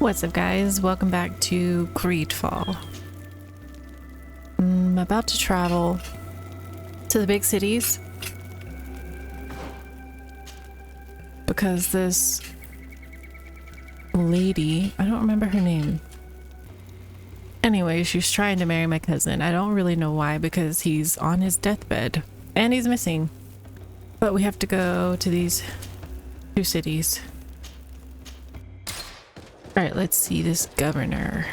What's up, guys? Welcome back to Greedfall. I'm about to travel to the big cities because this lady, I don't remember her name. Anyway, she's trying to marry my cousin. I don't really know why, because he's on his deathbed and he's missing. But we have to go to these two cities. All right, let's see this governor.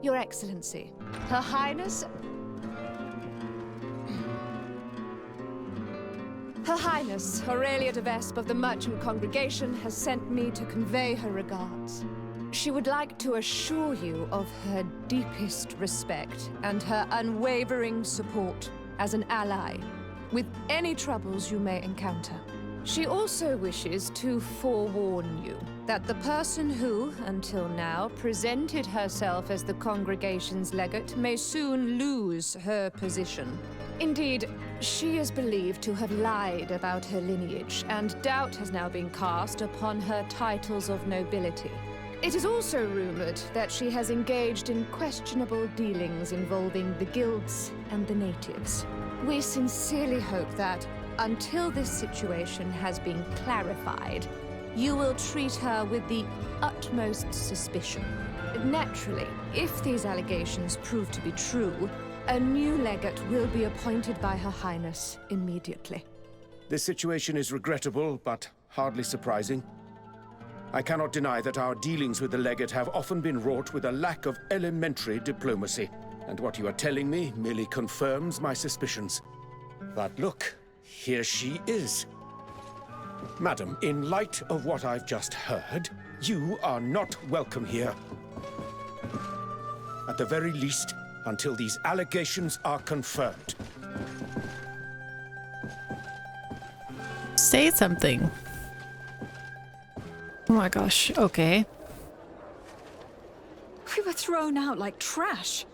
Your Excellency, Her Highness... Her Highness, Aurelia de Vespe of the Merchant Congregation has sent me to convey her regards. She would like to assure you of her deepest respect and her unwavering support as an ally with any troubles you may encounter. She also wishes to forewarn you that the person who, until now, presented herself as the congregation's legate may soon lose her position. Indeed, she is believed to have lied about her lineage, and doubt has now been cast upon her titles of nobility. It is also rumored that she has engaged in questionable dealings involving the guilds and the natives. We sincerely hope that, until this situation has been clarified, you will treat her with the utmost suspicion. Naturally, if these allegations prove to be true, a new legate will be appointed by Her Highness immediately. This situation is regrettable, but hardly surprising. I cannot deny that our dealings with the legate have often been wrought with a lack of elementary diplomacy, and what you are telling me merely confirms my suspicions. But look, here she is. Madam, in light of what I've just heard, you are not welcome here. At the very least, until these allegations are confirmed. Say something. Oh my gosh, okay. We were thrown out like trash.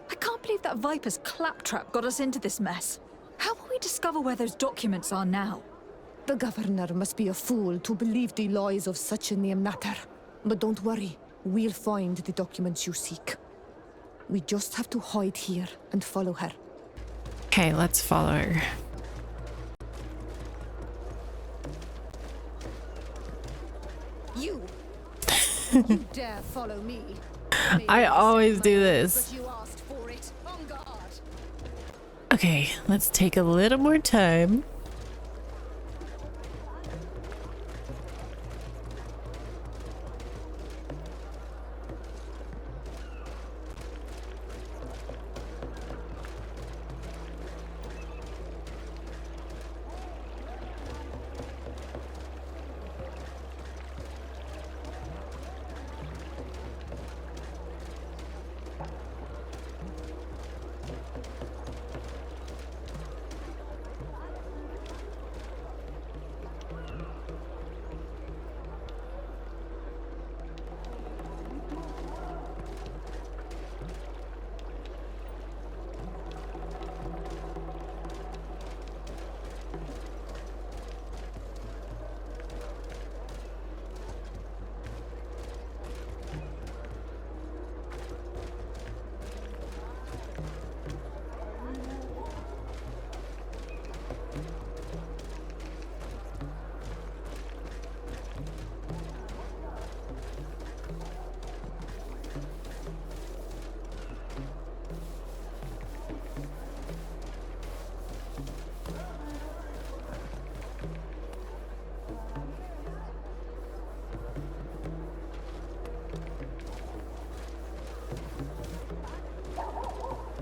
I can't believe that Viper's claptrap got us into this mess. How will we discover where those documents are now? The governor must be a fool to believe the lies of such a name matter. But don't worry, we'll find the documents you seek. We just have to hide here and follow her. Okay, let's follow her. You dare follow me? I always do this. But you asked for it. On guard. Okay, let's take a little more time.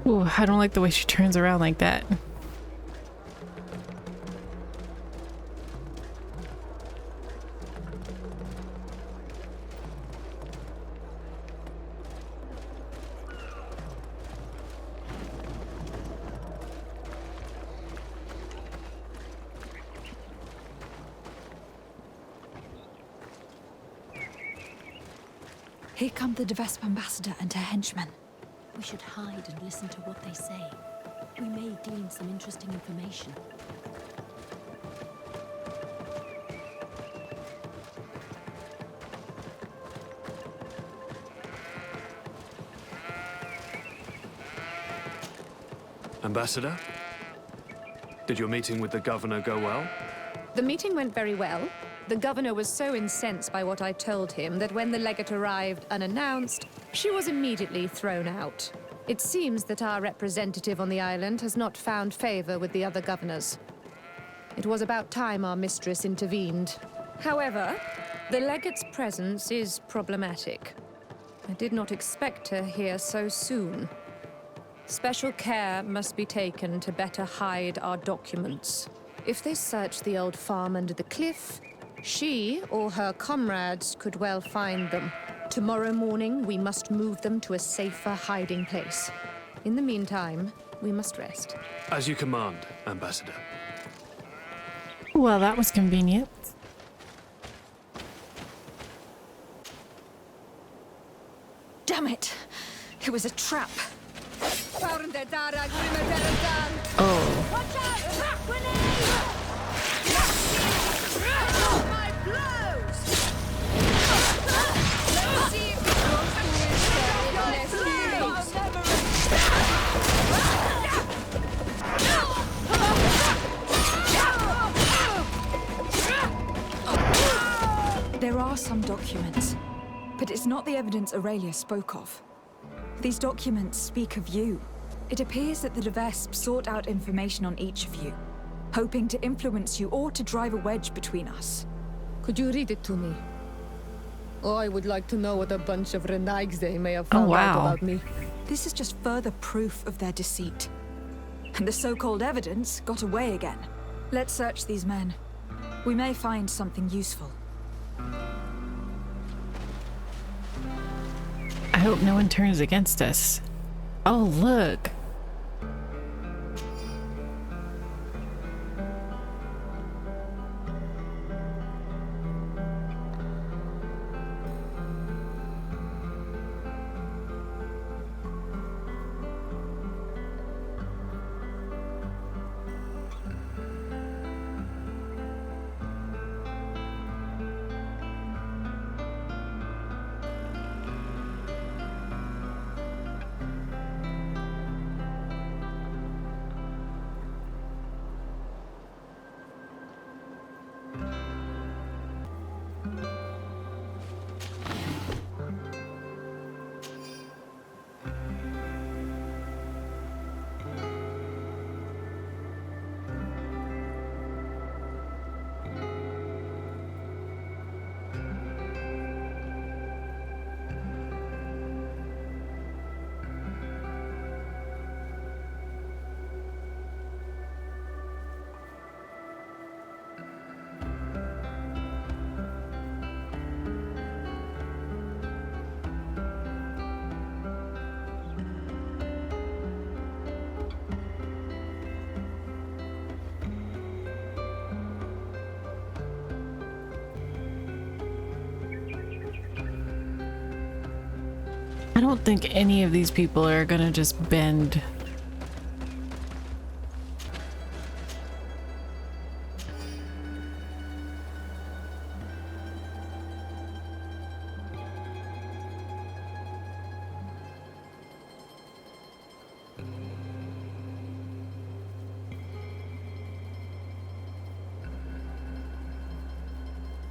Ooh, I don't like the way she turns around like that. Here come the Vespe ambassador and her henchmen. We should hide and listen to what they say. We may glean some interesting information. Ambassador? Did your meeting with the governor go well? The meeting went very well. The governor was so incensed by what I told him that when the legate arrived unannounced, she was immediately thrown out. It seems that our representative on the island has not found favor with the other governors. It was about time our mistress intervened. However, the legate's presence is problematic. I did not expect her here so soon. Special care must be taken to better hide our documents. If they search the old farm under the cliff, she or her comrades could well find them. Tomorrow morning, we must move them to a safer hiding place. In the meantime, we must rest. As you command, Ambassador. Well, that was convenient. Damn it! It was a trap. Oh. Watch out! My blows! Let's see if There are some documents, but it's not the evidence Aurelia spoke of. These documents speak of you. It appears that the Vespe sought out information on each of you, hoping to influence you or to drive a wedge between us. Could you read it to me? Oh, I would like to know what a bunch of renegades they may have found out about me. This is just further proof of their deceit. And the so-called evidence got away again. Let's search these men. We may find something useful. I hope no one turns against us. Oh, look. I don't think any of these people are gonna just bend.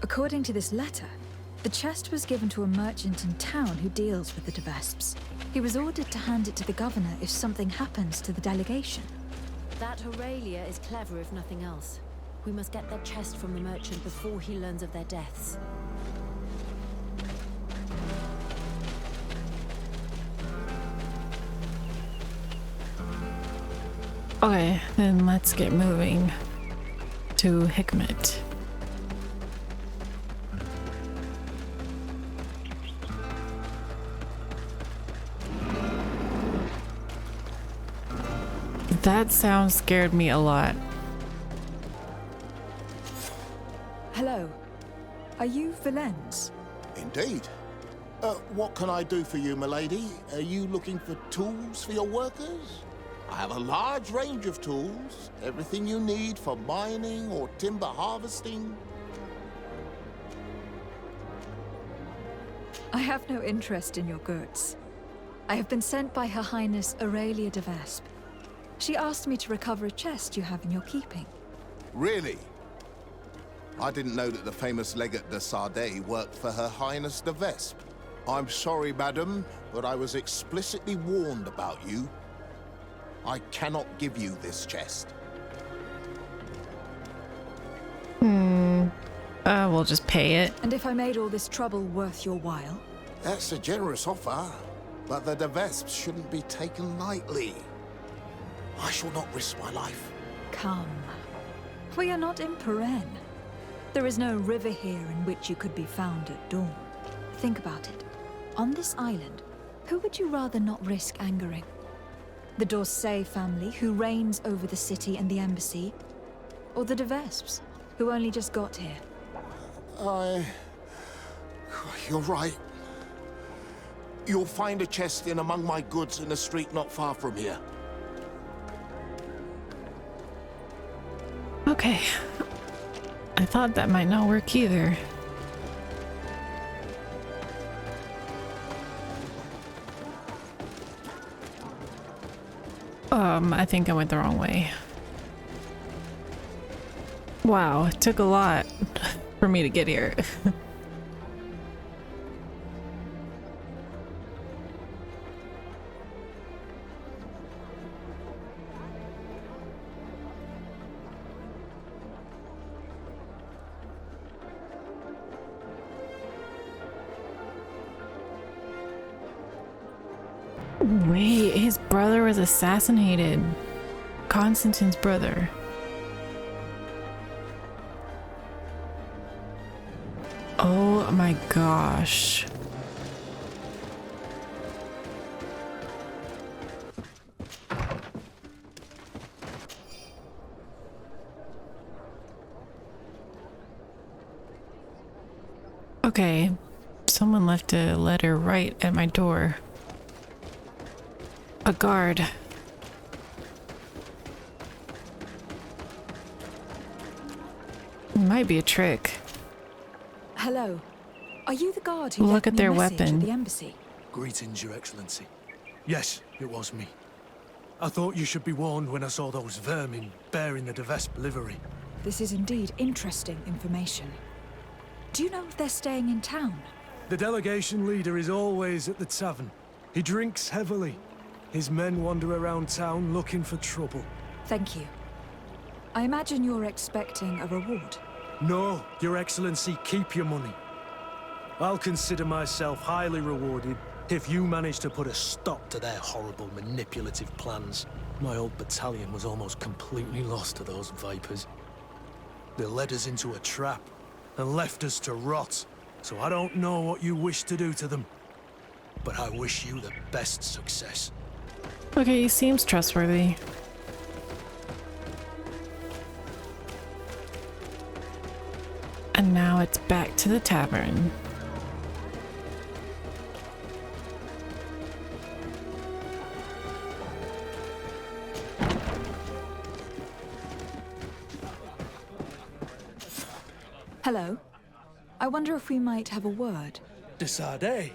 According to this letter, the chest was given to a merchant in town who deals with the Vespes. He was ordered to hand it to the governor if something happens to the delegation. That Aurelia is clever if nothing else. We must get that chest from the merchant before he learns of their deaths. Okay, then let's get moving to Hikmet. That sound scared me a lot. Hello. Are you Valens? Indeed. What can I do for you, milady? Are you looking for tools for your workers? I have a large range of tools. Everything you need for mining or timber harvesting. I have no interest in your goods. I have been sent by Her Highness Aurelia de Vespe. She asked me to recover a chest you have in your keeping. Really? I didn't know that the famous legate de Sardet worked for Her Highness de Vespe. I'm sorry, madam, but I was explicitly warned about you. I cannot give you this chest. We'll just pay it. And if I made all this trouble worth your while? That's a generous offer, but the de Vespes shouldn't be taken lightly. I shall not risk my life. Come. We are not in Peren. There is no river here in which you could be found at dawn. Think about it. On this island, who would you rather not risk angering? The d'Orsay family, who reigns over the city and the embassy? Or the de Vespes, who only just got here? You're right. You'll find a chest in among my goods in a street not far from here. Okay. I thought that might not work either. I think I went the wrong way. Wow, it took a lot for me to get here. Wait, his brother was assassinated. Constantine's brother. Oh my gosh. Okay, someone left a letter right at my door. A guard. Might be a trick. Hello. Are you the guard who Look left at me their a message weapon. at the embassy? Greetings, Your Excellency. Yes, it was me. I thought you should be warned when I saw those vermin bearing the de Vespe livery. This is indeed interesting information. Do you know if they're staying in town? The delegation leader is always at the tavern. He drinks heavily. His men wander around town looking for trouble. Thank you. I imagine you're expecting a reward. No, Your Excellency, keep your money. I'll consider myself highly rewarded if you manage to put a stop to their horrible manipulative plans. My old battalion was almost completely lost to those vipers. They led us into a trap and left us to rot. So I don't know what you wish to do to them, but I wish you the best success. Okay, he seems trustworthy. And now it's back to the tavern. Hello. I wonder if we might have a word. De Sardet,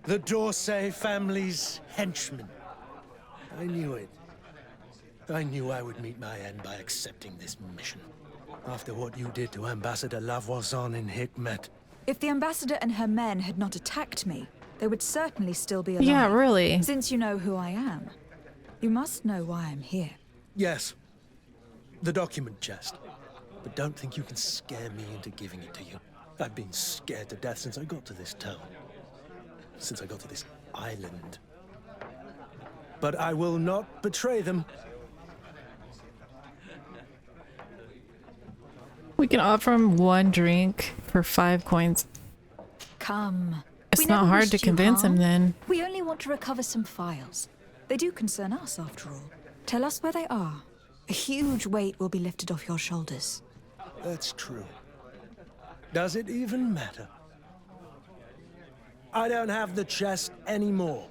the d'Orsay family's henchman. I knew it. I knew I would meet my end by accepting this mission. After what you did to Ambassador Lavoisin in Hikmet. If the ambassador and her men had not attacked me, they would certainly still be alive. Yeah, really. Since you know who I am, you must know why I'm here. Yes, the document chest. But don't think you can scare me into giving it to you. I've been scared to death since I got to this town. Since I got to this island. But I will not betray them. We can offer him one drink for 5 coins. Come. It's We not never hard wished to you convince him harm. then. We only want to recover some files. They do concern us, after all. Tell us where they are. A huge weight will be lifted off your shoulders. That's true. Does it even matter? I don't have the chest anymore.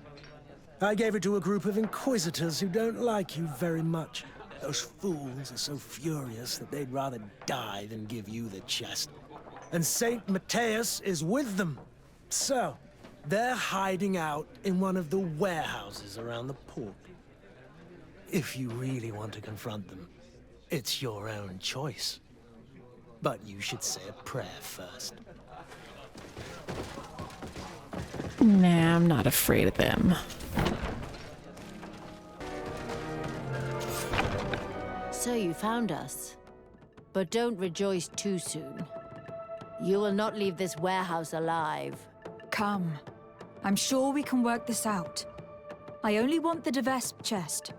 I gave it to a group of inquisitors who don't like you very much. Those fools are so furious that they'd rather die than give you the chest. And Saint Matthias is with them. So, they're hiding out in one of the warehouses around the port. If you really want to confront them, it's your own choice. But you should say a prayer first. Nah, I'm not afraid of them. So you found us. But don't rejoice too soon. You will not leave this warehouse alive. Come. I'm sure we can work this out. I only want the Vespe chest.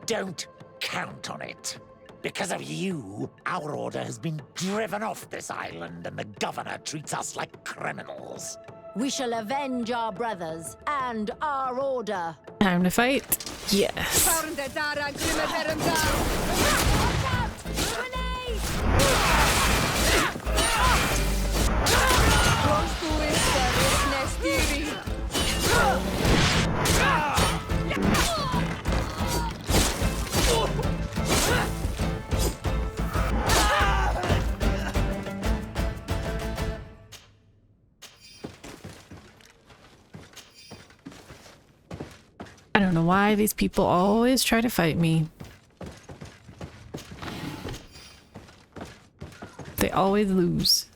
Don't count on it. Because of you, our order has been driven off this island and the governor treats us like criminals. We shall avenge our brothers and our order. Time to fight. Yes. I don't know why these people always try to fight me. They always lose.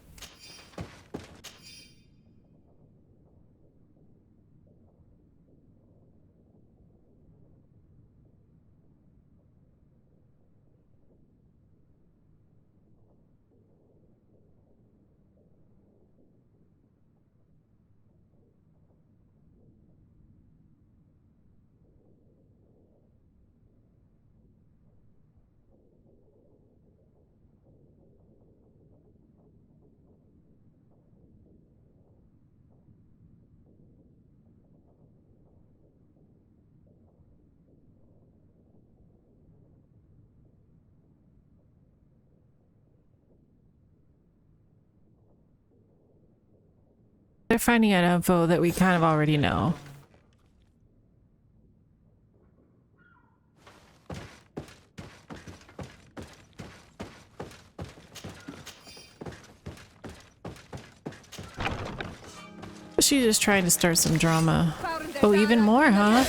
They're finding out info that we kind of already know. She's just trying to start some drama. Oh, even more, huh?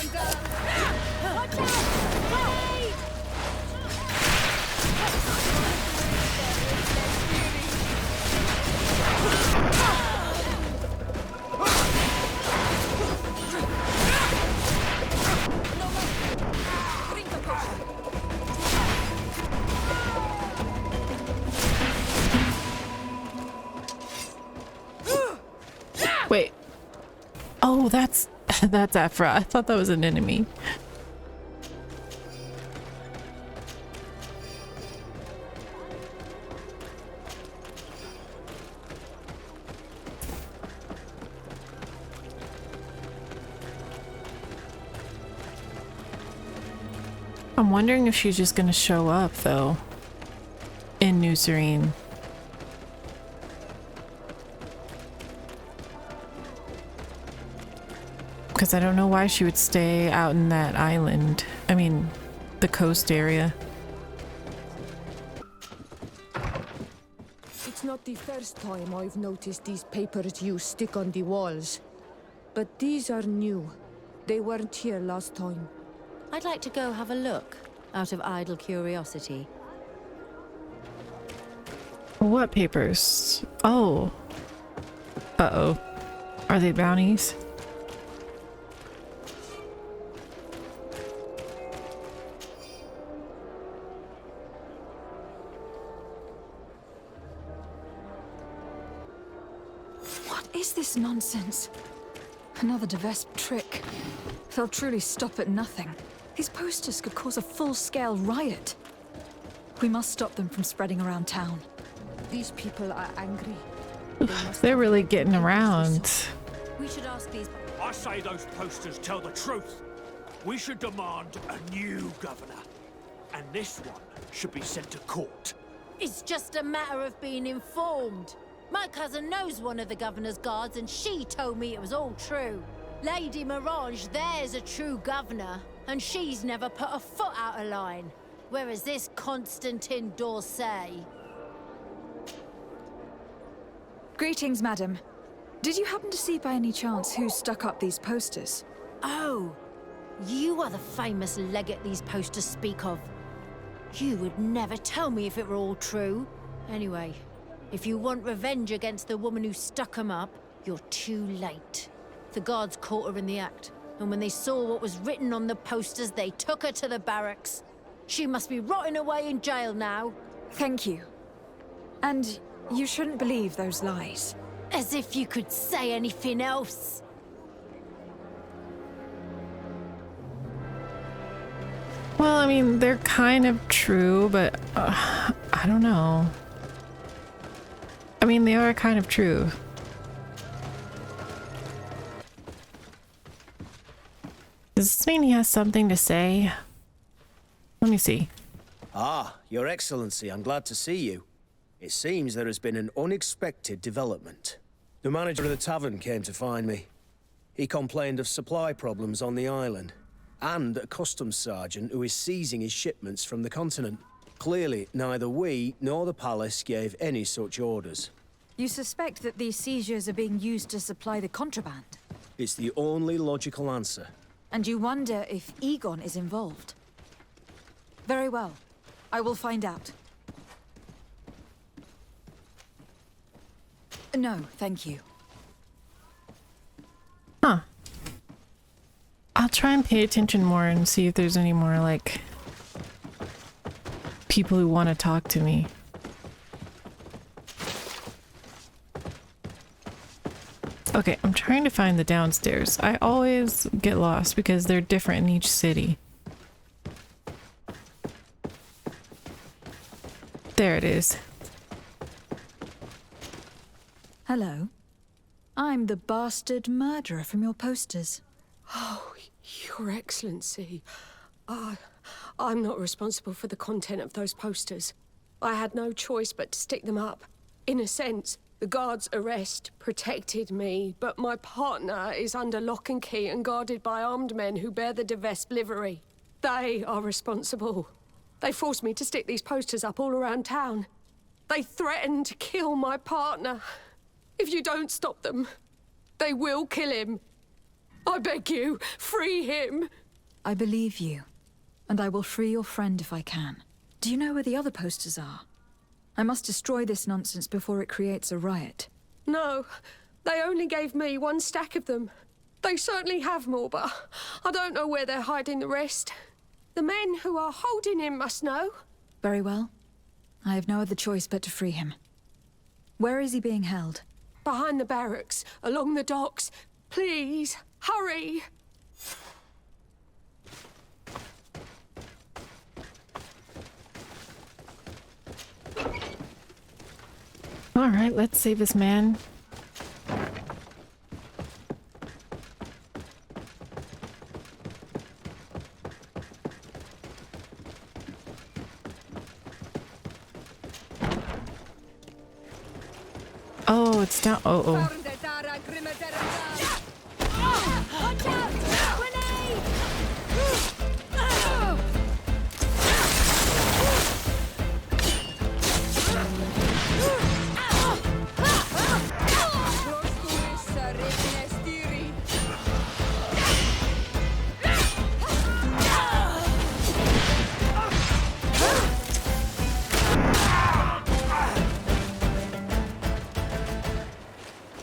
Wait. Oh, that's Aphra. I thought that was an enemy. I'm wondering if she's just gonna show up though in New Serene. Because I don't know why she would stay out in that island. I mean, the coast area. It's not the first time I've noticed these papers you stick on the walls. But these are new. They weren't here last time. I'd like to go have a look, out of idle curiosity. What papers? Oh. Uh-oh. Are they bounties? What is this nonsense? Another Vespe trick. They'll truly stop at nothing. These posters could cause a full-scale riot. We must stop them from spreading around town. These people are angry. They're really getting around. We should ask these... I say those posters tell the truth. We should demand a new governor. And this one should be sent to court. It's just a matter of being informed. My cousin knows one of the governor's guards, and she told me it was all true. Lady Mirage there's a true governor, and she's never put a foot out of line. Whereas this Constantine d'Orsay... Greetings, madam. Did you happen to see by any chance who stuck up these posters? Oh, you are the famous legate these posters speak of. You would never tell me if it were all true. Anyway, if you want revenge against the woman who stuck 'em up, you're too late. The guards caught her in the act, and when they saw what was written on the posters, they took her to the barracks. She must be rotting away in jail now. Thank you. And you shouldn't believe those lies. As if you could say anything else. Well, I mean, they're kind of true, but I don't know. I mean, they are kind of true. Does this mean he has something to say? Let me see. Ah, Your Excellency, I'm glad to see you. It seems there has been an unexpected development. The manager of the tavern came to find me. He complained of supply problems on the island, and a customs sergeant who is seizing his shipments from the continent. Clearly, neither we nor the palace gave any such orders. You suspect that these seizures are being used to supply the contraband? It's the only logical answer. And you wonder if Egon is involved? Very well. I will find out. No, thank you. Huh. I'll try and pay attention more and see if there's any more, like, people who want to talk to me. Okay, I'm trying to find the downstairs. I always get lost because they're different in each city. There it is. Hello. I'm the bastard murderer from your posters. Oh, Your Excellency. I'm not responsible for the content of those posters. I had no choice but to stick them up. In a sense, the guard's arrest protected me, but my partner is under lock and key and guarded by armed men who bear the de Vespe livery. They are responsible. They forced me to stick these posters up all around town. They threatened to kill my partner. If you don't stop them, they will kill him. I beg you, free him. I believe you, and I will free your friend if I can. Do you know where the other posters are? I must destroy this nonsense before it creates a riot. No, they only gave me one stack of them. They certainly have more, but I don't know where they're hiding the rest. The men who are holding him must know. Very well. I have no other choice but to free him. Where is he being held? Behind the barracks, along the docks. Please, hurry! All right, let's save this man. Oh, it's down. Oh, oh. Watch out! Grenade!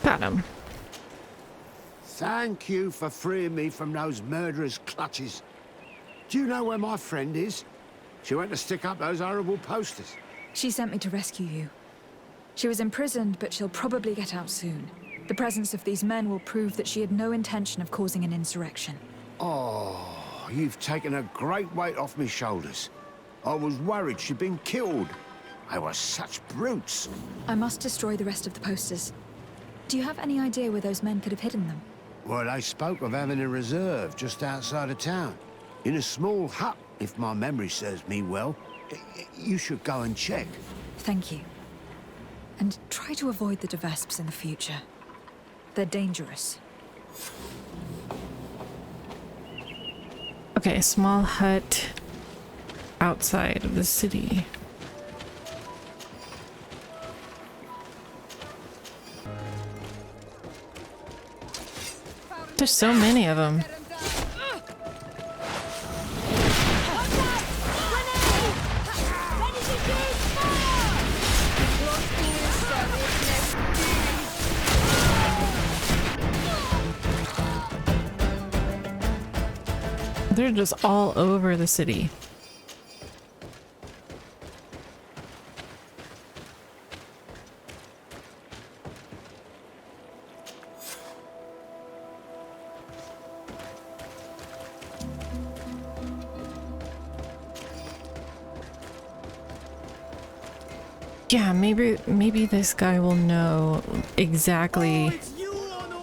Got him. Thank you for freeing me from those murderers' clutches. Do you know where my friend is? She went to stick up those horrible posters. She sent me to rescue you. She was imprisoned, but she'll probably get out soon. The presence of these men will prove that she had no intention of causing an insurrection. Oh, you've taken a great weight off me shoulders. I was worried she'd been killed. They were such brutes. I must destroy the rest of the posters. Do you have any idea where those men could have hidden them? Well, they spoke of having a reserve just outside of town. In a small hut, if my memory serves me well. You should go and check. Thank you. And try to avoid the de Vesps in the future. They're dangerous. Okay, small hut outside of the city. There's so many of them. They're just all over the city. Yeah, maybe this guy will know exactly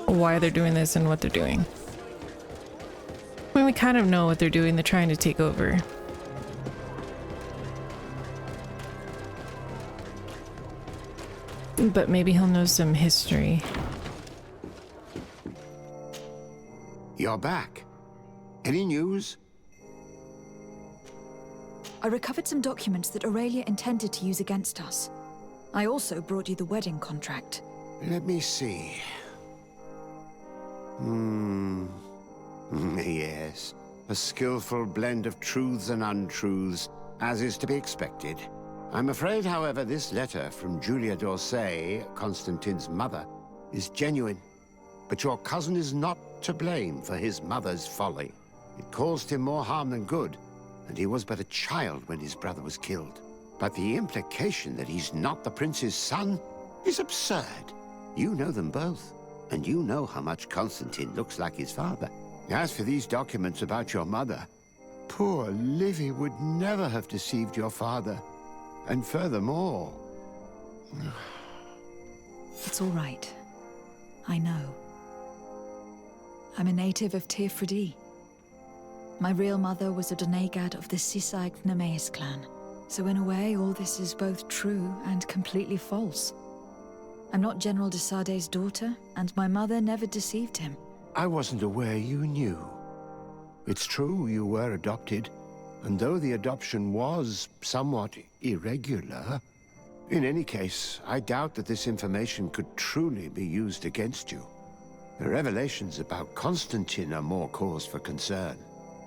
why they're doing this and what they're doing. I mean, we kind of know what they're doing. They're trying to take over. But maybe he'll know some history. You're back. Any news? I recovered some documents that Aurelia intended to use against us. I also brought you the wedding contract. Let me see. Yes. A skillful blend of truths and untruths, as is to be expected. I'm afraid, however, this letter from Julia d'Orsay, Constantine's mother, is genuine. But your cousin is not to blame for his mother's folly. It caused him more harm than good, and he was but a child when his brother was killed. But the implication that he's not the prince's son is absurd. You know them both, and you know how much Constantine looks like his father. As for these documents about your mother, poor Livy would never have deceived your father. And furthermore... It's all right. I know. I'm a native of Tirfredi. My real mother was a Donegad of the Sisag Nemeis clan. So in a way, all this is both true and completely false. I'm not General de Sarde's daughter, and my mother never deceived him. I wasn't aware you knew. It's true you were adopted, and though the adoption was somewhat irregular, in any case, I doubt that this information could truly be used against you. The revelations about Constantine are more cause for concern.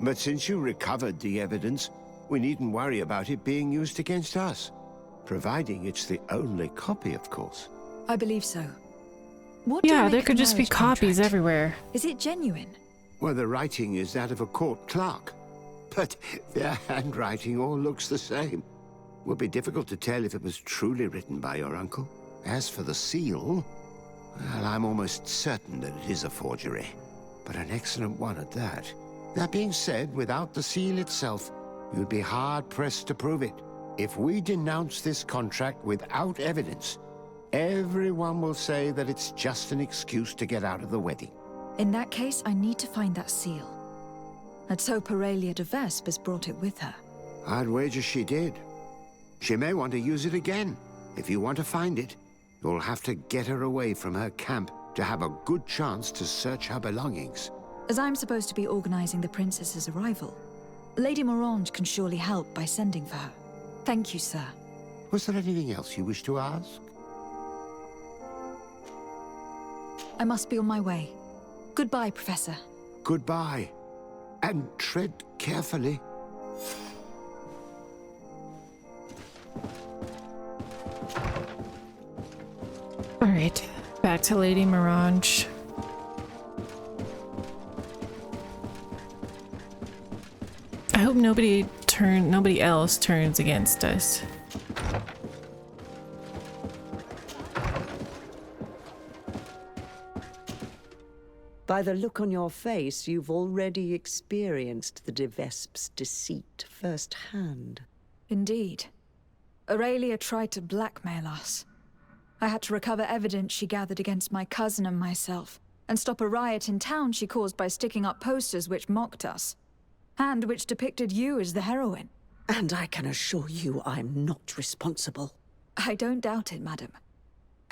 But since you recovered the evidence, we needn't worry about it being used against us. Providing it's the only copy, of course. I believe so. What do you Yeah, make there of could the just be marriage copies contract? everywhere. Is it genuine? Well, the writing is that of a court clerk. But their handwriting all looks the same. Would be difficult to tell if it was truly written by your uncle. As for the seal, well, I'm almost certain that it is a forgery. But an excellent one at that. That being said, without the seal itself, you'd be hard-pressed to prove it. If we denounce this contract without evidence, everyone will say that it's just an excuse to get out of the wedding. In that case, I need to find that seal. Let's hope Aurelia de Vespe has brought it with her. I'd wager she did. She may want to use it again. If you want to find it, you'll have to get her away from her camp to have a good chance to search her belongings. As I'm supposed to be organizing the princess's arrival, Lady Morange can surely help by sending for her. Thank you, sir. Was there anything else you wish to ask? I must be on my way. Goodbye, Professor. Goodbye. And tread carefully. Alright, back to Lady Morange. I hope nobody else turns against us. By the look on your face, you've already experienced the de Vespe's deceit firsthand. Indeed. Aurelia tried to blackmail us. I had to recover evidence she gathered against my cousin and myself, and stop a riot in town she caused by sticking up posters which mocked us, and which depicted you as the heroine. And I can assure you I'm not responsible. I don't doubt it, madam.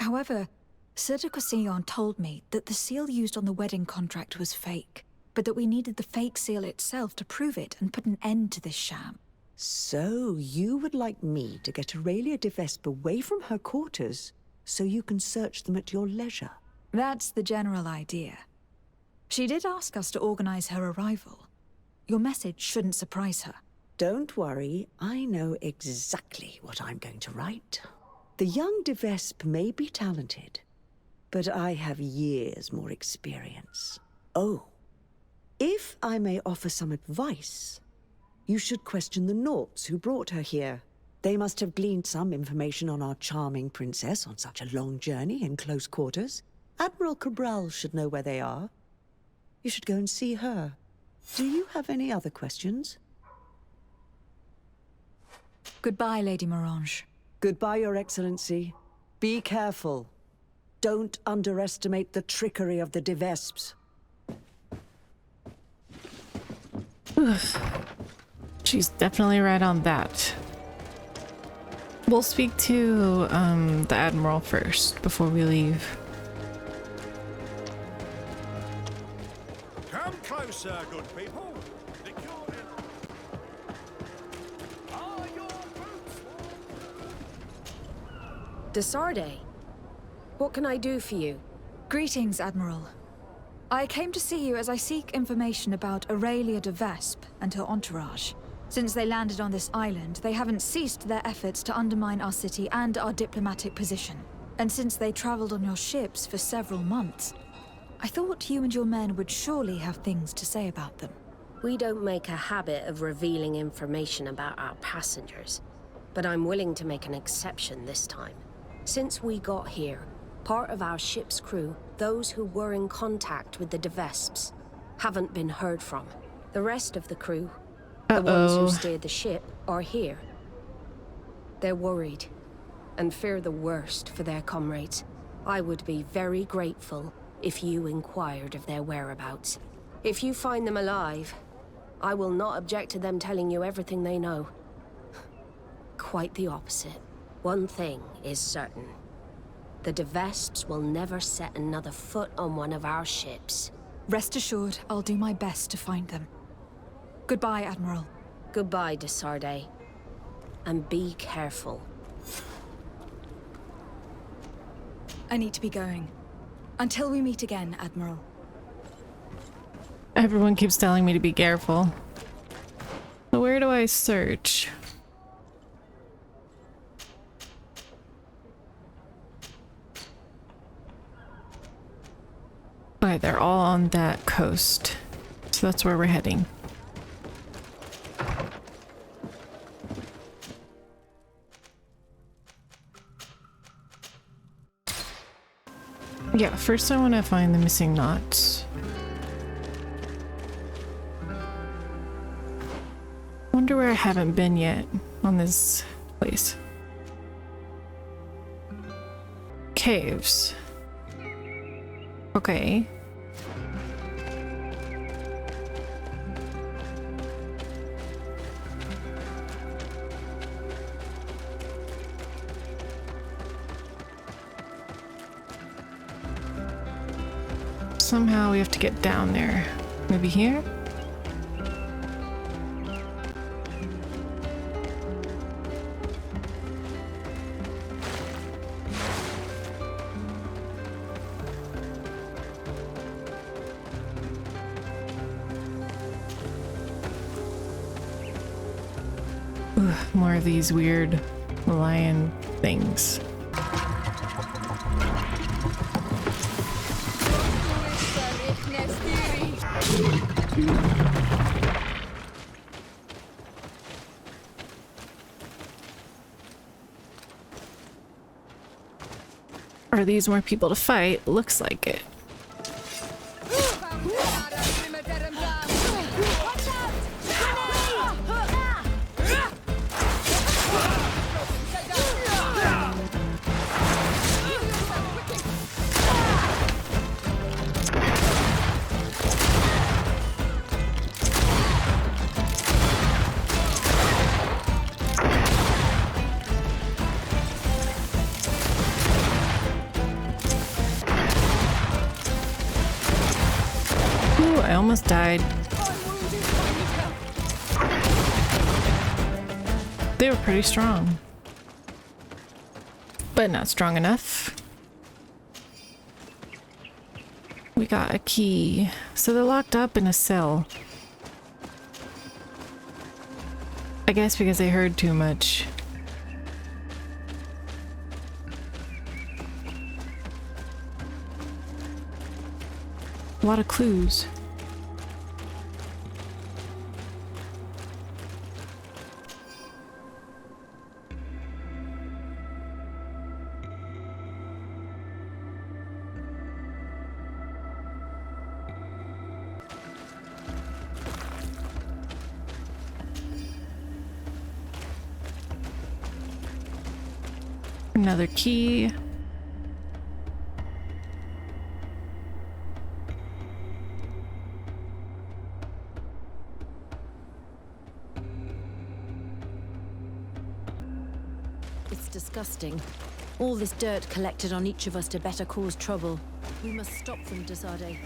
However, Sir de Cosillon told me that the seal used on the wedding contract was fake, but that we needed the fake seal itself to prove it and put an end to this sham. So, you would like me to get Aurelia de Vespe away from her quarters so you can search them at your leisure? That's the general idea. She did ask us to organize her arrival. Your message shouldn't surprise her. Don't worry, I know exactly what I'm going to write. The young de Vespe may be talented, but I have years more experience. Oh, if I may offer some advice, you should question the Nauts who brought her here. They must have gleaned some information on our charming princess on such a long journey in close quarters. Admiral Cabral should know where they are. You should go and see her. Do you have any other questions? Goodbye, Lady Morange. Goodbye, Your Excellency. Be careful. Don't underestimate the trickery of the de Vespes. She's definitely right on that. We'll speak to the Admiral first before we leave. Come closer, good people. Are your boots warm? Desarde, what can I do for you? Greetings, Admiral. I came to see you as I seek information about Aurelia de Vespe and her entourage. Since they landed on this island, they haven't ceased their efforts to undermine our city and our diplomatic position. And since they traveled on your ships for several months, I thought you and your men would surely have things to say about them. We don't make a habit of revealing information about our passengers, but I'm willing to make an exception this time. Since we got here, part of our ship's crew, those who were in contact with the de Vespes, haven't been heard from. The rest of the crew, the ones who steered the ship, are here. They're worried and fear the worst for their comrades. I would be very grateful if you inquired of their whereabouts. If you find them alive, I will not object to them telling you everything they know. Quite the opposite. One thing is certain. The de Vespes will never set another foot on one of our ships. Rest assured, I'll do my best to find them. Goodbye, Admiral. Goodbye, Desarde. And be careful. I need to be going. Until we meet again, Admiral. Everyone keeps telling me to be careful. So where do I search? Okay, they're all on that coast. So that's where we're heading. Yeah, first I want to find the missing knots. Wonder where I haven't been yet on this place. Caves. Okay. Somehow we have to get down there. Maybe here? Ugh, more of these weird lion things. Are these more people to fight? Looks like it. I almost died. They were pretty strong. But not strong enough. We got a key. So they're locked up in a cell. I guess because they heard too much. A lot of clues. Another key. It's disgusting. All this dirt collected on each of us to better cause trouble. We must stop them, Desade,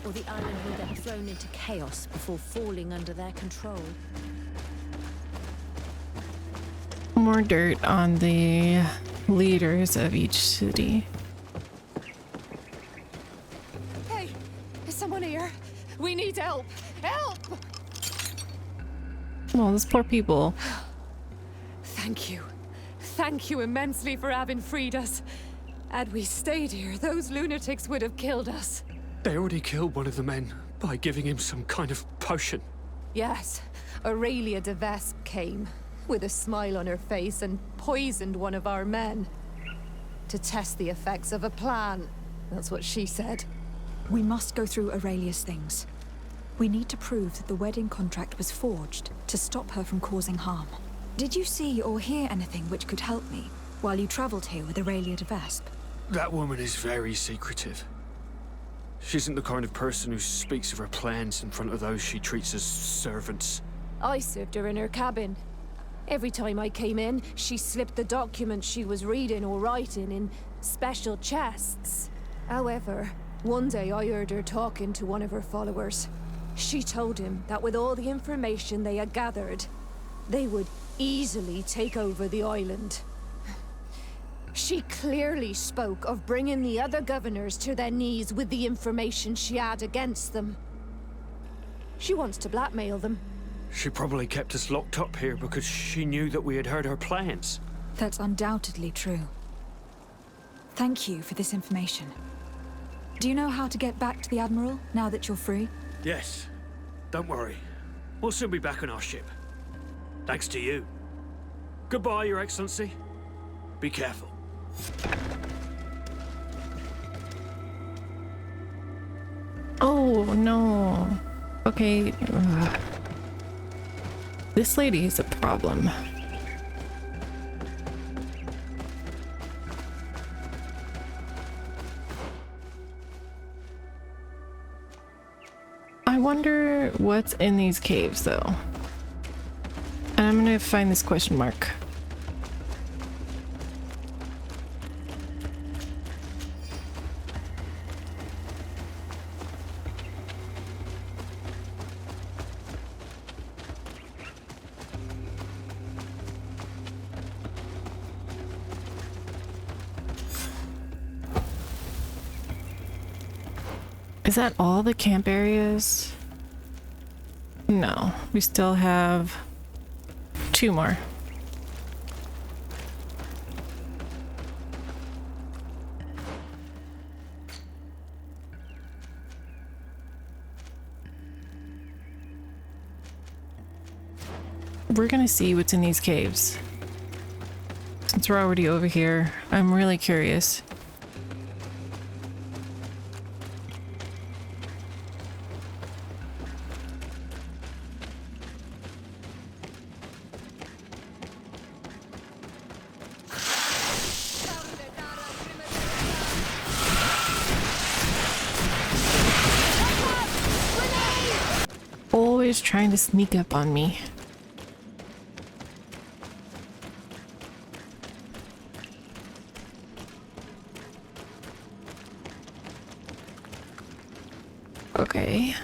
or the island will get thrown into chaos before falling under their control. More dirt on the leaders of each city. Hey, is someone here? We need help. Help! Well, those poor people. Thank you. Thank you immensely for having freed us. Had we stayed here, those lunatics would have killed us. They already killed one of the men by giving him some kind of potion. Yes, Aurelia de Vespe came, with a smile on her face, and poisoned one of our men. To test the effects of a plan. That's what she said. We must go through Aurelia's things. We need to prove that the wedding contract was forged to stop her from causing harm. Did you see or hear anything which could help me while you traveled here with Aurelia de Vespe? That woman is very secretive. She isn't the kind of person who speaks of her plans in front of those she treats as servants. I served her in her cabin. Every time I came in, she slipped the documents she was reading or writing in special chests. However, one day I heard her talking to one of her followers. She told him that with all the information they had gathered, they would easily take over the island. She clearly spoke of bringing the other governors to their knees with the information she had against them. She wants to blackmail them. She probably kept us locked up here because she knew that we had heard her plans. That's undoubtedly true. Thank you for this information. Do you know how to get back to the Admiral now that you're free? Yes. Don't worry. We'll soon be back on our ship. Thanks to you. Goodbye, Your Excellency. Be careful. Oh, no. Okay. This lady is a problem. I wonder what's in these caves, though. And I'm gonna find this question mark. Is that all the camp areas? No, we still have 2 more. We're gonna see what's in these caves. Since we're already over here, I'm really curious. Always trying to sneak up on me. Okay.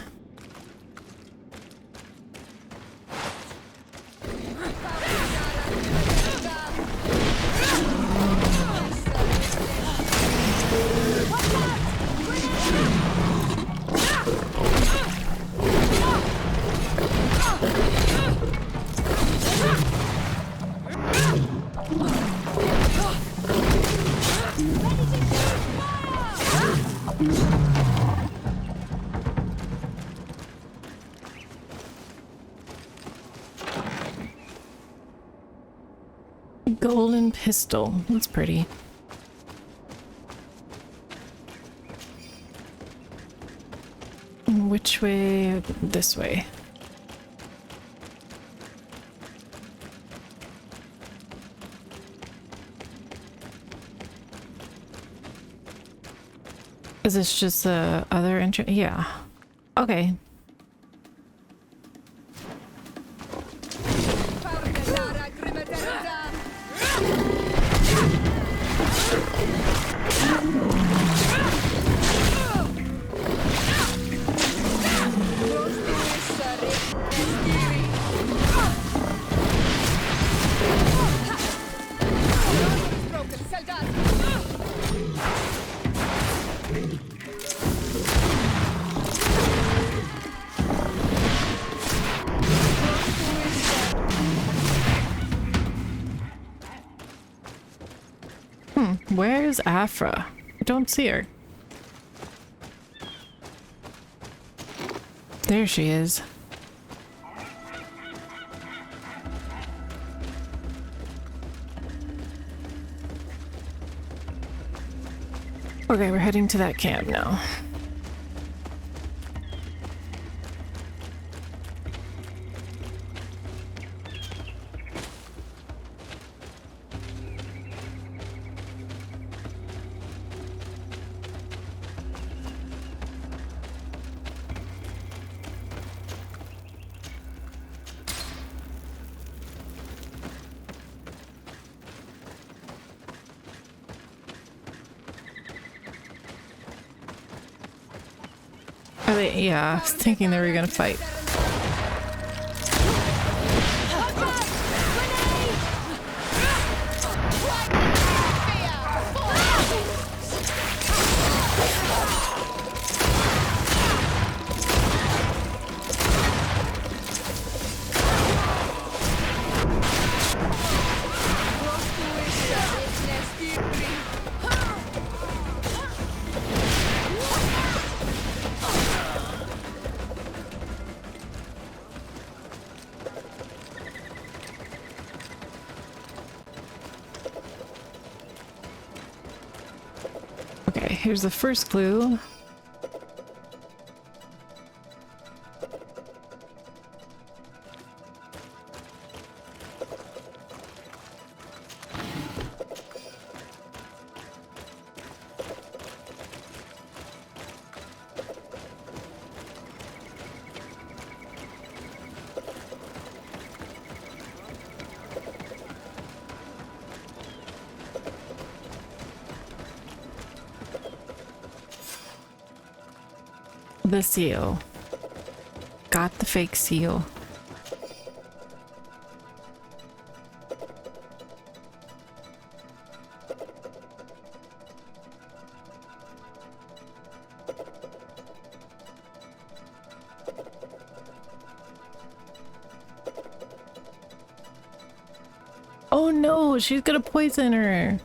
Golden pistol. That's pretty. Which way? This way. Is this just the other entrance? Yeah. Okay. Where's Afra? I don't see her. There she is. Okay, we're heading to that camp now. Yeah, I was thinking they were gonna fight. Here's the first clue. The seal. Got the fake seal. Oh no, she's gonna poison her.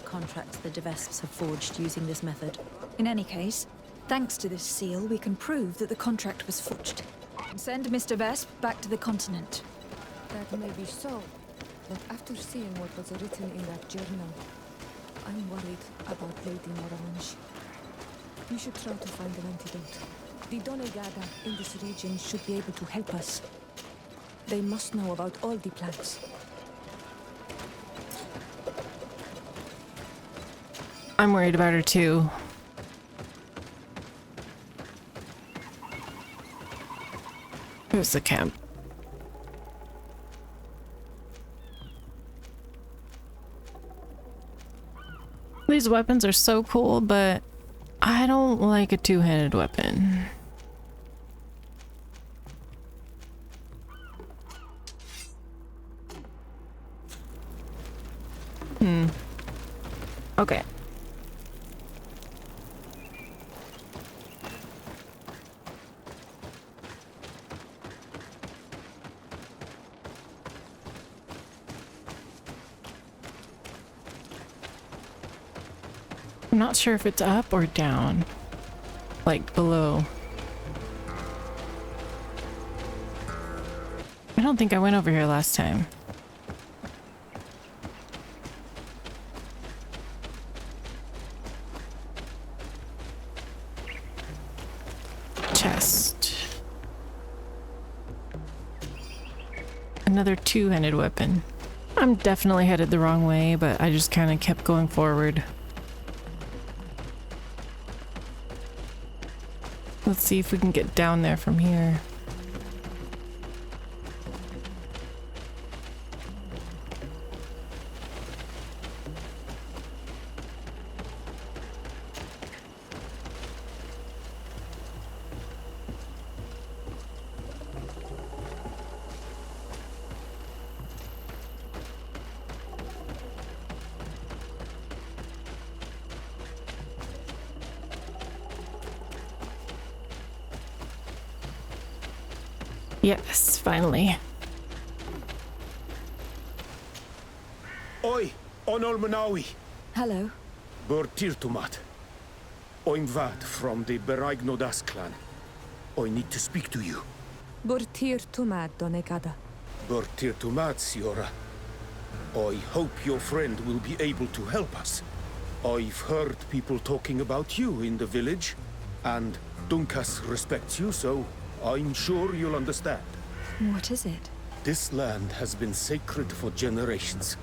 Contracts the de Vesps have forged using this method. In any case, thanks to this seal, we can prove that the contract was forged. Send Mr. Vesp back to the continent. That may be so, but after seeing what was written in that journal, I'm worried about Lady Morange. We should try to find an antidote. The Donegada in this region should be able to help us. They must know about all the plans. I'm worried about her too. Here's the camp. These weapons are so cool, but I don't like a two-handed weapon. Okay. I'm not sure if it's up or down. Like below. I don't think I went over here last time. Chest. Another two-handed weapon. I'm definitely headed the wrong way, but I just kind of kept going forward. Let's see if we can get down there from here. Yes, finally. Oi, Onol Manawi. Hello. Burtirtumat. I'm Vad from the Beraignodas clan. I need to speak to you. Burtirtumat, Donegada. Burtirtumat, Siora. I hope your friend will be able to help us. I've heard people talking about you in the village, and Dunkas respects you, so I'm sure you'll understand. What is it? This land has been sacred for generations,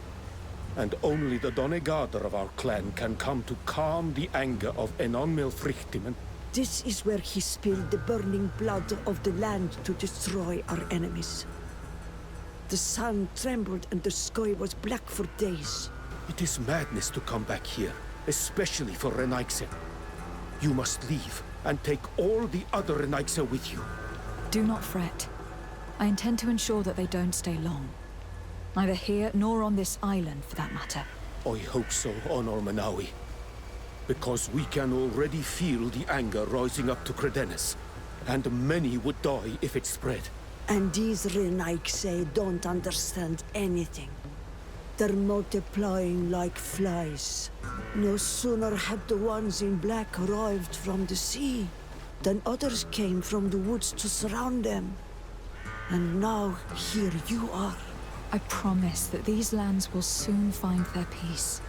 and only the Donegader of our clan can come to calm the anger of Enonmil Frichtimen. This is where he spilled the burning blood of the land to destroy our enemies. The sun trembled and the sky was black for days. It is madness to come back here, especially for Renaigse. You must leave and take all the other Renaigse with you. Do not fret. I intend to ensure that they don't stay long. Neither here nor on this island, for that matter. I hope so, Honor Manawi. Because we can already feel the anger rising up to Credennis. And many would die if it spread. And these Renaigse don't understand anything. They're multiplying like flies. No sooner had the ones in black arrived from the sea than others came from the woods to surround them. And now here you are. I promise that these lands will soon find their peace.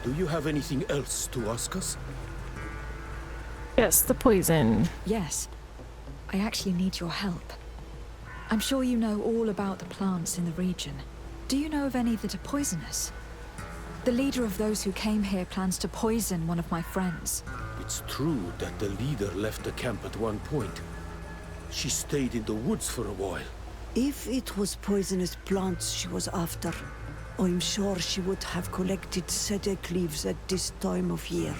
Do you have anything else to ask us? Yes, the poison. Yes. I actually need your help. I'm sure you know all about the plants in the region. Do you know of any that are poisonous? The leader of those who came here plans to poison one of my friends. It's true that the leader left the camp at one point. She stayed in the woods for a while. If it was poisonous plants she was after, I'm sure she would have collected sedek leaves at this time of year.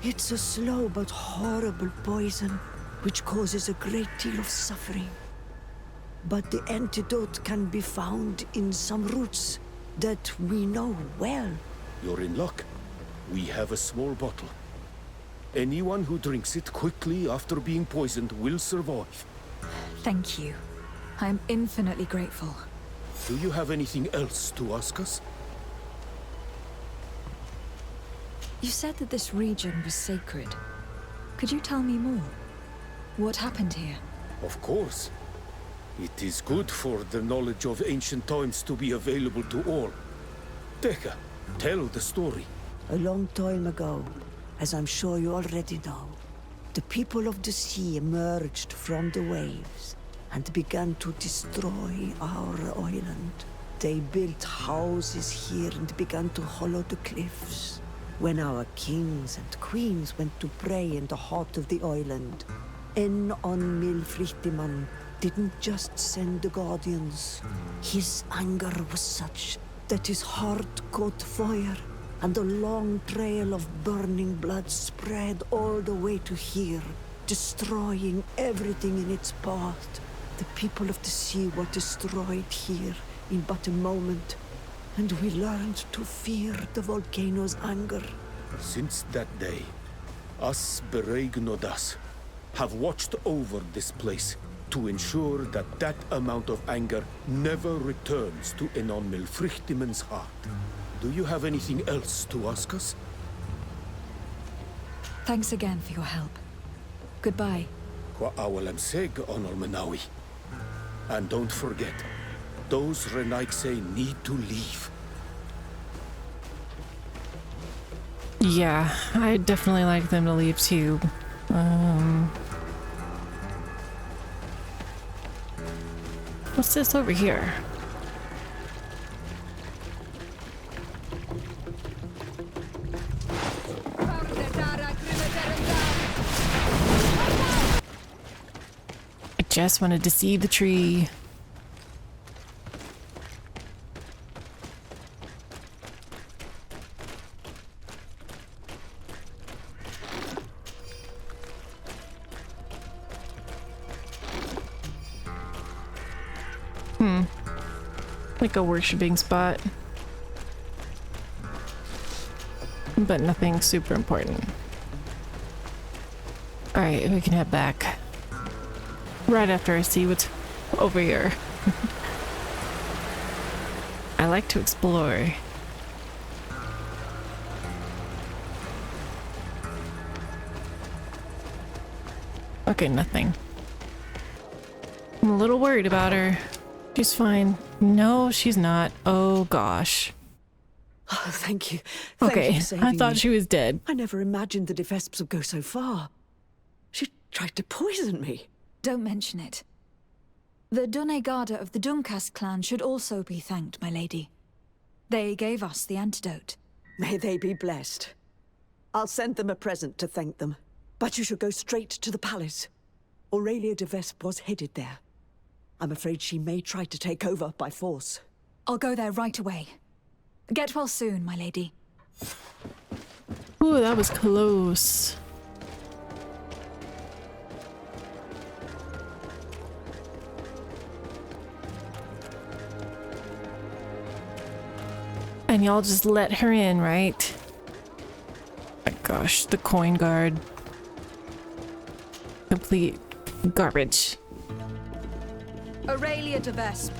It's a slow but horrible poison, which causes a great deal of suffering. But the antidote can be found in some roots that we know well. You're in luck. We have a small bottle. Anyone who drinks it quickly after being poisoned will survive. Thank you. I am infinitely grateful. Do you have anything else to ask us? You said that this region was sacred. Could you tell me more? What happened here? Of course. It is good for the knowledge of ancient times to be available to all. Teka, tell the story. A long time ago, as I'm sure you already know, the people of the sea emerged from the waves and began to destroy our island. They built houses here and began to hollow the cliffs. When our kings and queens went to pray in the heart of the island, Enonmil Frichtiman didn't just send the guardians. His anger was such that his heart caught fire, and a long trail of burning blood spread all the way to here, destroying everything in its path. The people of the sea were destroyed here in but a moment, and we learned to fear the volcano's anger. Since that day, us Bereignodas have watched over this place to ensure that that amount of anger never returns to Enonmil Frichtimen's heart. Do you have anything else to ask us? Thanks again for your help. Goodbye. Kwa'awalamseg, Onol Manawi. And don't forget, those Renaikse need to leave. Yeah, I'd definitely like them to leave too. What's this over here? I just wanted to see the tree. Like a worshipping spot. But nothing super important. Alright, we can head back. Right after I see what's over here. I like to explore. Okay, nothing. I'm a little worried about her. She's fine. No, she's not. Oh gosh. Oh, thank you. Thank you Okay, for saving I thought me. she was dead. I never imagined the Vesps would go so far. She tried to poison me. Don't mention it. The Donegarda of the Dunkas clan should also be thanked, my lady. They gave us the antidote. May they be blessed. I'll send them a present to thank them. But you should go straight to the palace. Aurelia de Vespe was headed there. I'm afraid she may try to take over by force. I'll go there right away. Get well soon, my lady. Ooh, that was close. And y'all just let her in, right? My gosh, the coin guard. Complete garbage. Aurelia de Vespe.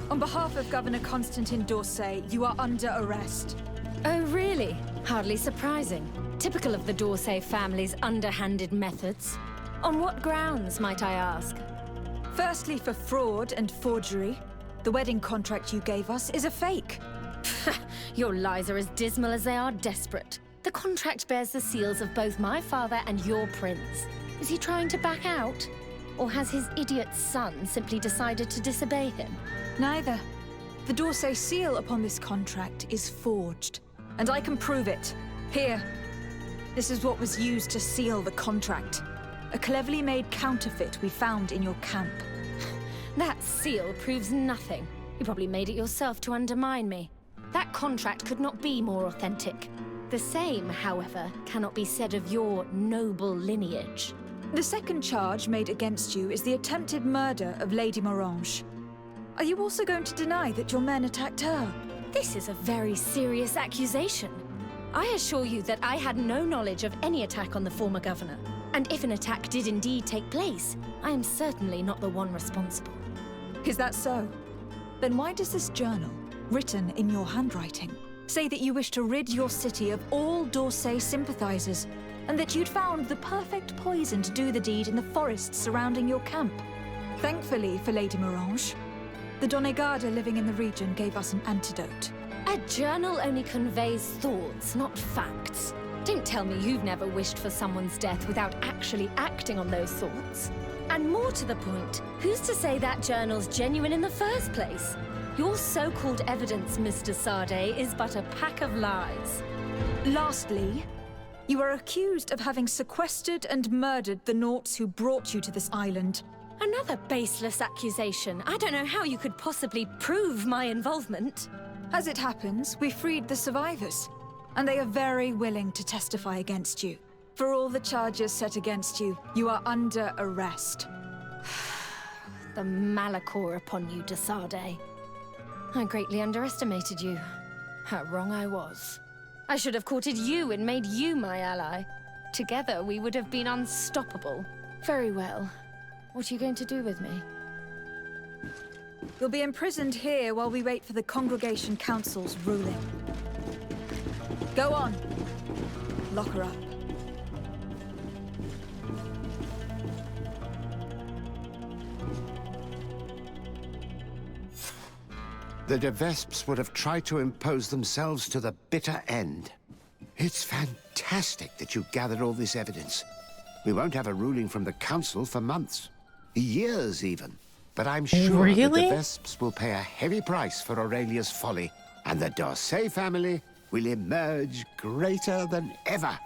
On behalf of Governor Constantin d'Orsay, you are under arrest. Oh, really? Hardly surprising. Typical of the d'Orsay family's underhanded methods. On what grounds, might I ask? Firstly, for fraud and forgery. The wedding contract you gave us is a fake. Your lies are as dismal as they are desperate. The contract bears the seals of both my father and your prince. Is he trying to back out? Or has his idiot son simply decided to disobey him? Neither. The d'Orsay seal upon this contract is forged, and I can prove it. Here. This is what was used to seal the contract. A cleverly made counterfeit we found in your camp. That seal proves nothing. You probably made it yourself to undermine me. That contract could not be more authentic. The same, however, cannot be said of your noble lineage. The second charge made against you is the attempted murder of Lady Morange. Are you also going to deny that your men attacked her? This is a very serious accusation. I assure you that I had no knowledge of any attack on the former governor. And if an attack did indeed take place, I am certainly not the one responsible. Is that so? Then why does this journal, written in your handwriting, say that you wish to rid your city of all d'Orsay sympathizers, and that you'd found the perfect poison to do the deed in the forests surrounding your camp? Thankfully for Lady Morange, the Donegarda living in the region gave us an antidote. A journal only conveys thoughts, not facts. Don't tell me you've never wished for someone's death without actually acting on those thoughts. And more to the point, who's to say that journal's genuine in the first place? Your so-called evidence, Mr. Sade, is but a pack of lies. Lastly, you are accused of having sequestered and murdered the Nauts who brought you to this island. Another baseless accusation. I don't know how you could possibly prove my involvement. As it happens, we freed the survivors, and they are very willing to testify against you. For all the charges set against you, you are under arrest. The malachor upon you, de Sade. I greatly underestimated you. How wrong I was. I should have courted you and made you my ally. Together, we would have been unstoppable. Very well. What are you going to do with me? You'll be imprisoned here while we wait for the Congregation Council's ruling. Go on. Lock her up. the de Vesps would have tried to impose themselves to the bitter end. It's fantastic that you gathered all this evidence. We won't have a ruling from the Council for months. Years, even. But I'm sure that the Vesps will pay a heavy price for Aurelia's folly, and the d'Orsay family will emerge greater than ever.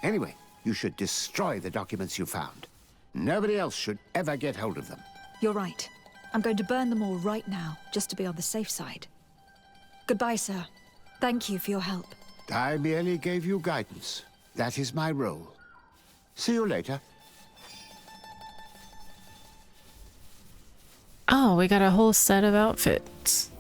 Anyway, you should destroy the documents you found. Nobody else should ever get hold of them. You're right. I'm going to burn them all right now, just to be on the safe side. Goodbye, sir. Thank you for your help. I merely gave you guidance. That is my role. See you later. Oh, we got a whole set of outfits.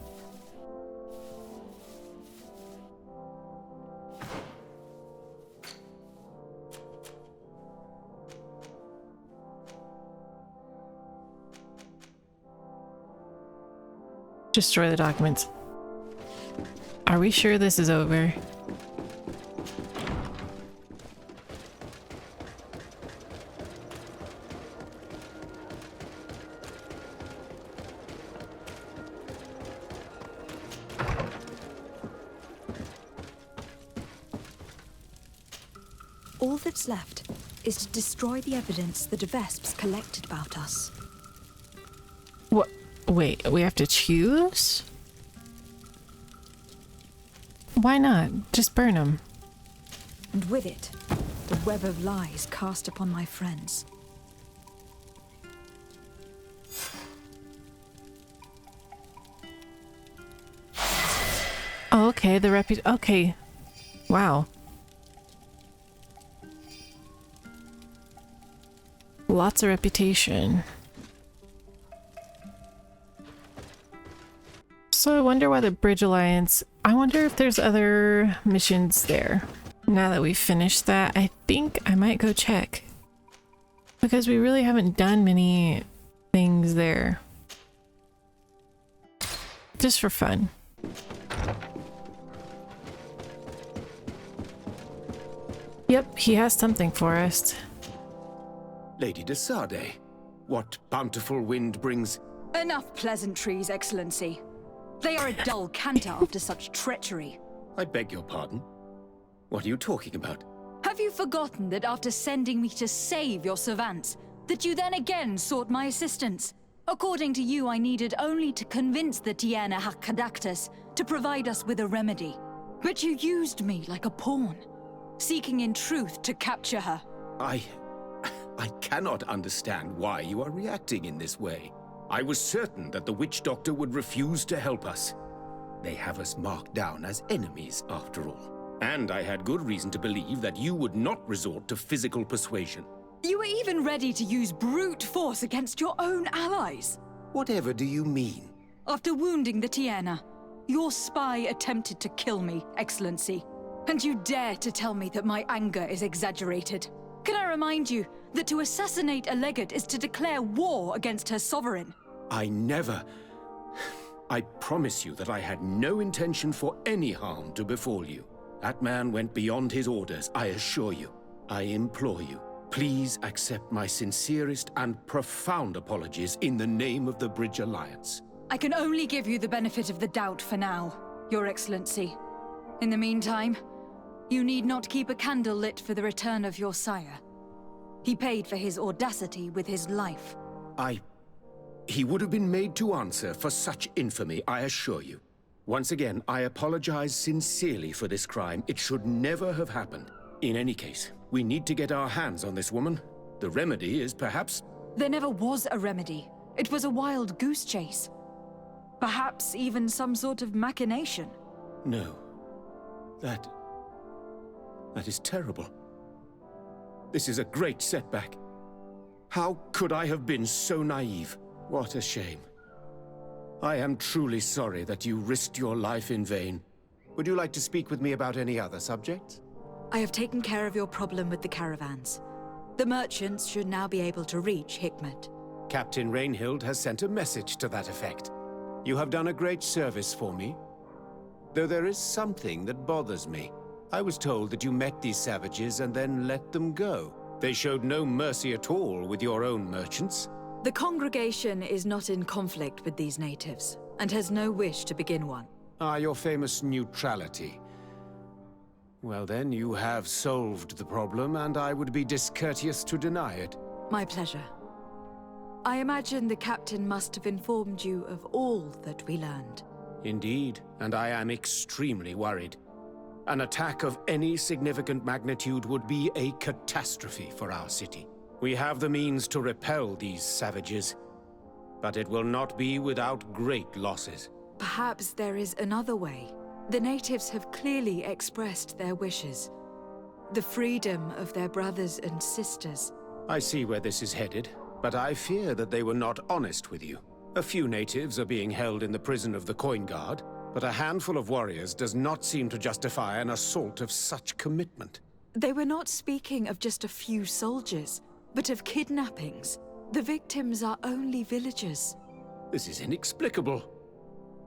Destroy the documents. Are we sure this is over? All that's left is to destroy the evidence the de Vesps collected about us. What? Wait, we have to choose? Why not? Just burn them. And with it, the web of lies cast upon my friends. Oh, okay, okay. Wow. Lots of reputation. So I wonder why the Bridge Alliance... I wonder if there's other missions there. Now that we've finished that, I think I might go check. Because we really haven't done many things there. Just for fun. Yep, he has something for us. Lady de Sardet, what bountiful wind brings... Enough pleasantries, Excellency. They are a dull canter after such treachery. I beg your pardon? What are you talking about? Have you forgotten that after sending me to save your servants, that you then again sought my assistance? According to you, I needed only to convince the Tiana Hakadactus to provide us with a remedy. But you used me like a pawn, seeking in truth to capture her. I cannot understand why you are reacting in this way. I was certain that the witch doctor would refuse to help us. They have us marked down as enemies, after all. And I had good reason to believe that you would not resort to physical persuasion. You were even ready to use brute force against your own allies. Whatever do you mean? After wounding the Tiana, your spy attempted to kill me, Excellency. And you dare to tell me that my anger is exaggerated. Can I remind you that to assassinate a legate is to declare war against her sovereign? I never... I promise you that I had no intention for any harm to befall you. That man went beyond his orders, I assure you. I implore you, please accept my sincerest and profound apologies in the name of the Bridge Alliance. I can only give you the benefit of the doubt for now, Your Excellency. In the meantime, you need not keep a candle lit for the return of your sire. He paid for his audacity with his life. He would have been made to answer for such infamy, I assure you. Once again, I apologize sincerely for this crime. It should never have happened. In any case, we need to get our hands on this woman. The remedy is perhaps... There never was a remedy. It was a wild goose chase. Perhaps even some sort of machination. No. That is terrible. This is a great setback. How could I have been so naive? What a shame. I am truly sorry that you risked your life in vain. Would you like to speak with me about any other subjects? I have taken care of your problem with the caravans. The merchants should now be able to reach Hikmet. Captain Rainhild has sent a message to that effect. You have done a great service for me. Though there is something that bothers me. I was told that you met these savages and then let them go. They showed no mercy at all with your own merchants. The congregation is not in conflict with these natives, and has no wish to begin one. Ah, your famous neutrality. Well then, you have solved the problem, and I would be discourteous to deny it. My pleasure. I imagine the captain must have informed you of all that we learned. Indeed, and I am extremely worried. An attack of any significant magnitude would be a catastrophe for our city. We have the means to repel these savages, but it will not be without great losses. Perhaps there is another way. The natives have clearly expressed their wishes. The freedom of their brothers and sisters. I see where this is headed, but I fear that they were not honest with you. A few natives are being held in the prison of the Coin Guard, but a handful of warriors does not seem to justify an assault of such commitment. They were not speaking of just a few soldiers, but of kidnappings. The victims are only villagers. This is inexplicable.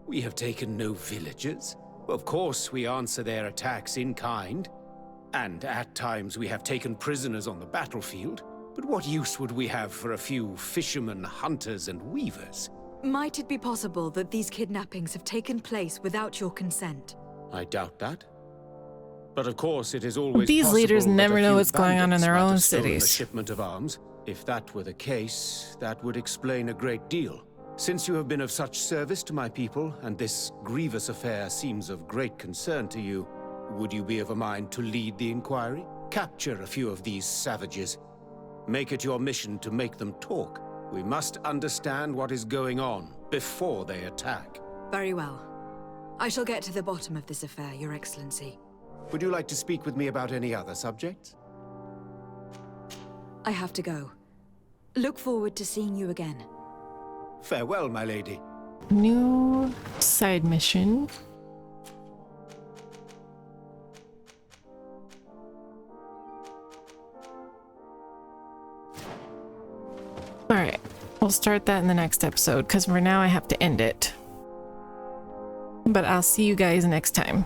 We have taken no villagers. Of course, we answer their attacks in kind. And at times we have taken prisoners on the battlefield. But what use would we have for a few fishermen, hunters, and weavers? Might it be possible that these kidnappings have taken place without your consent? I doubt that. But of course, it is always These possible leaders that never a know few what's going on in bandits their might own have stolen cities. A shipment of arms. If that were the case, that would explain a great deal. Since you have been of such service to my people, and this grievous affair seems of great concern to you, would you be of a mind to lead the inquiry? Capture a few of these savages. Make it your mission to make them talk. We must understand what is going on before they attack. Very well. I shall get to the bottom of this affair, Your Excellency. Would you like to speak with me about any other subjects? I have to go. Look forward to seeing you again. Farewell, my lady. New side mission. Alright, we'll start that in the next episode, because for now I have to end it. But I'll see you guys next time.